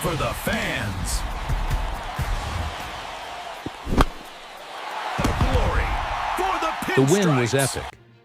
for the fans. The glory for the pinstripes. The win was epic,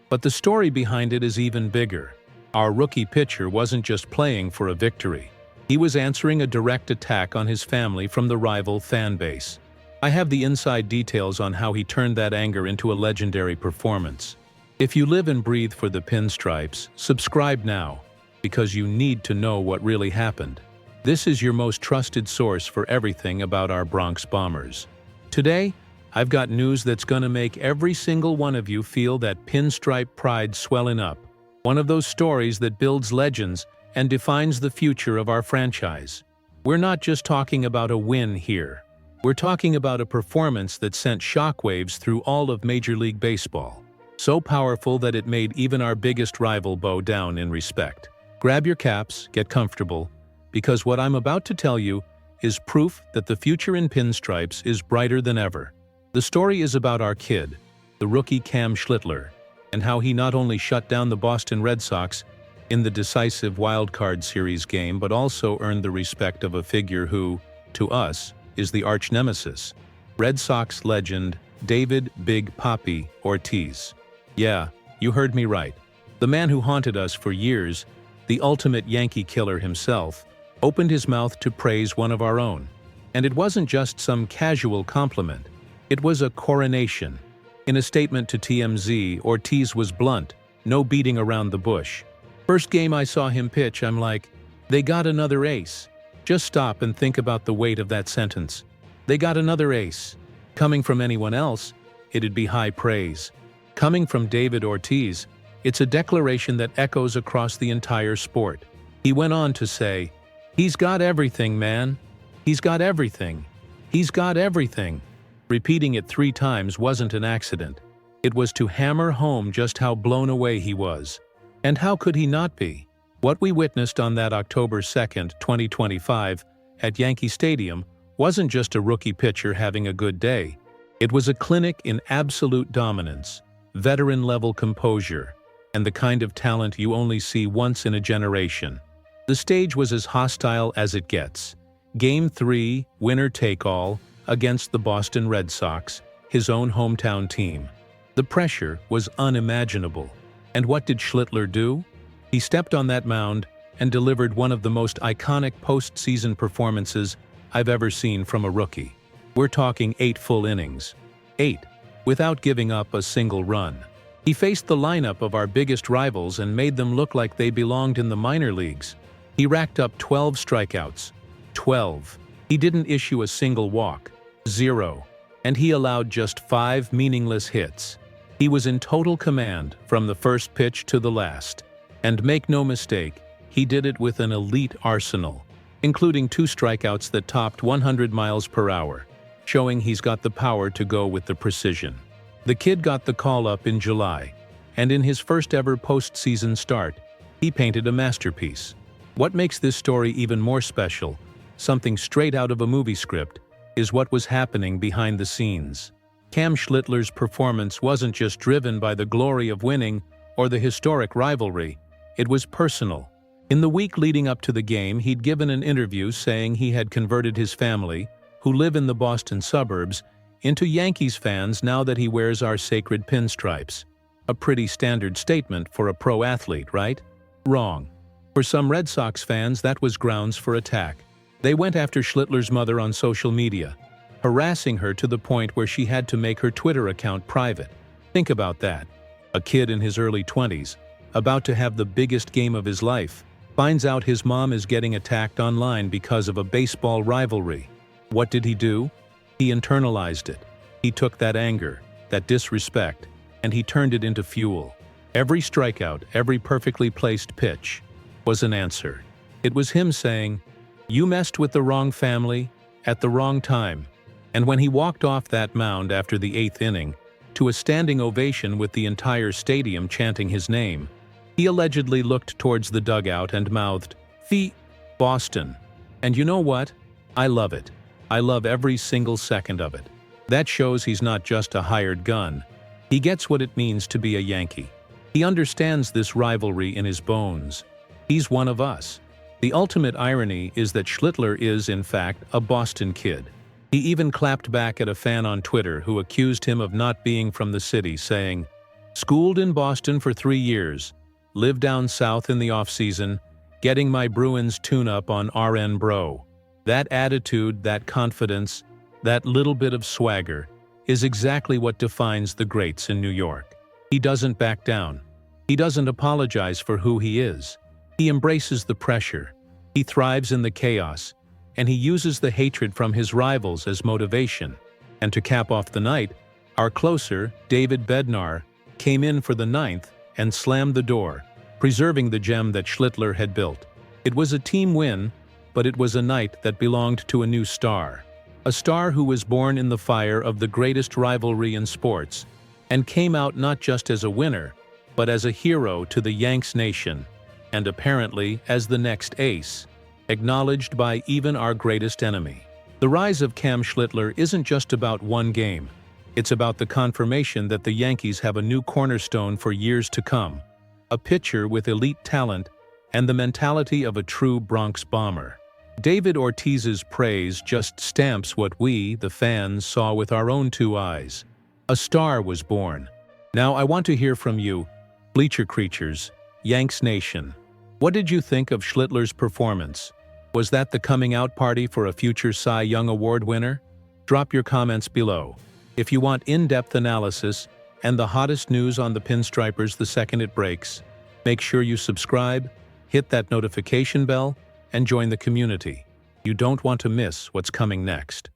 but the story behind it is even bigger. Our rookie pitcher wasn't just playing for a victory. He was answering a direct attack on his family from the rival fan base. I have the inside details on how he turned that anger into a legendary performance. If you live and breathe for the pinstripes, subscribe now, because you need to know what really happened. This is your most trusted source for everything about our Bronx Bombers. Today, I've got news that's gonna make every single one of you feel that pinstripe pride swelling up. One of those stories that builds legends and defines the future of our franchise. We're not just talking about a win here. We're talking about a performance that sent shockwaves through all of Major League Baseball. So powerful that it made even our biggest rival bow down in respect. Grab your caps, get comfortable, because what I'm about to tell you is proof that the future in pinstripes is brighter than ever. The story is about our kid, the rookie Cam Schlittler, and how he not only shut down the Boston Red Sox in the decisive wild-card series game, but also earned the respect of a figure who, to us, is the arch-nemesis, Red Sox legend David Big Papi Ortiz. Yeah, you heard me right. The man who haunted us for years, the ultimate Yankee killer himself, opened his mouth to praise one of our own. And it wasn't just some casual compliment. It was a coronation. In a statement to TMZ, Ortiz was blunt, no beating around the bush. First game I saw him pitch, I'm like, they got another ace. Just stop and think about the weight of that sentence. They got another ace. Coming from anyone else, it'd be high praise. Coming from David Ortiz, it's a declaration that echoes across the entire sport. He went on to say, "He's got everything, man. He's got everything. He's got everything." Repeating it 3 times wasn't an accident. It was to hammer home just how blown away he was. And how could he not be? What we witnessed on that October 2nd, 2025, at Yankee Stadium wasn't just a rookie pitcher having a good day. It was a clinic in absolute dominance, veteran-level composure, and the kind of talent you only see once in a generation. The stage was as hostile as it gets. Game 3, winner-take-all, against the Boston Red Sox, his own hometown team. The pressure was unimaginable. And what did Schlittler do? He stepped on that mound and delivered one of the most iconic postseason performances I've ever seen from a rookie. We're talking 8 full innings. 8, without giving up a single run. He faced the lineup of our biggest rivals and made them look like they belonged in the minor leagues. He racked up 12 strikeouts. 12. He didn't issue a single walk. 0. And he allowed just 5 meaningless hits. He was in total command from the first pitch to the last. And make no mistake, he did it with an elite arsenal, including 2 strikeouts that topped 100 miles per hour, showing he's got the power to go with the precision. The kid got the call-up in July, and in his first ever postseason start, he painted a masterpiece. What makes this story even more special, something straight out of a movie script, is what was happening behind the scenes. Cam Schlittler's performance wasn't just driven by the glory of winning or the historic rivalry. It was personal. In the week leading up to the game, he'd given an interview saying he had converted his family, who live in the Boston suburbs, into Yankees fans now that he wears our sacred pinstripes. A pretty standard statement for a pro athlete, right? Wrong. For some Red Sox fans, that was grounds for attack. They went after Schlittler's mother on social media, harassing her to the point where she had to make her Twitter account private. Think about that. A kid in his early 20s, about to have the biggest game of his life, finds out his mom is getting attacked online because of a baseball rivalry. What did he do? He internalized it. He took that anger, that disrespect, and he turned it into fuel. Every strikeout, every perfectly placed pitch was an answer. It was him saying, "You messed with the wrong family at the wrong time." And when he walked off that mound after the 8th inning, to a standing ovation with the entire stadium chanting his name, he allegedly looked towards the dugout and mouthed, "Fee, Boston." And you know what? I love it. I love every single second of it. That shows he's not just a hired gun. He gets what it means to be a Yankee. He understands this rivalry in his bones. He's one of us. The ultimate irony is that Schlittler is, in fact, a Boston kid. He even clapped back at a fan on Twitter who accused him of not being from the city, saying, "Schooled in Boston for 3 years, lived down south in the off-season, getting my Bruins tune-up on RN Bro." That attitude, that confidence, that little bit of swagger is exactly what defines the greats in New York. He doesn't back down. He doesn't apologize for who he is. He embraces the pressure. He thrives in the chaos, and he uses the hatred from his rivals as motivation. And to cap off the night, our closer, David Bednar, came in for the 9th and slammed the door, preserving the gem that Schlittler had built. It was a team win, but it was a night that belonged to a new star. A star who was born in the fire of the greatest rivalry in sports, and came out not just as a winner, but as a hero to the Yanks nation, and apparently as the next ace, acknowledged by even our greatest enemy. The rise of Cam Schlittler isn't just about one game. It's about the confirmation that the Yankees have a new cornerstone for years to come, a pitcher with elite talent and the mentality of a true Bronx bomber. David Ortiz's praise just stamps what we, the fans, saw with our own 2 eyes. A star was born. Now I want to hear from you, Bleacher Creatures, Yanks Nation. What did you think of Schlittler's performance? Was that the coming out party for a future Cy Young Award winner? Drop your comments below. If you want in-depth analysis and the hottest news on the Pinstripers the second it breaks, make sure you subscribe, hit that notification bell, and join the community. You don't want to miss what's coming next.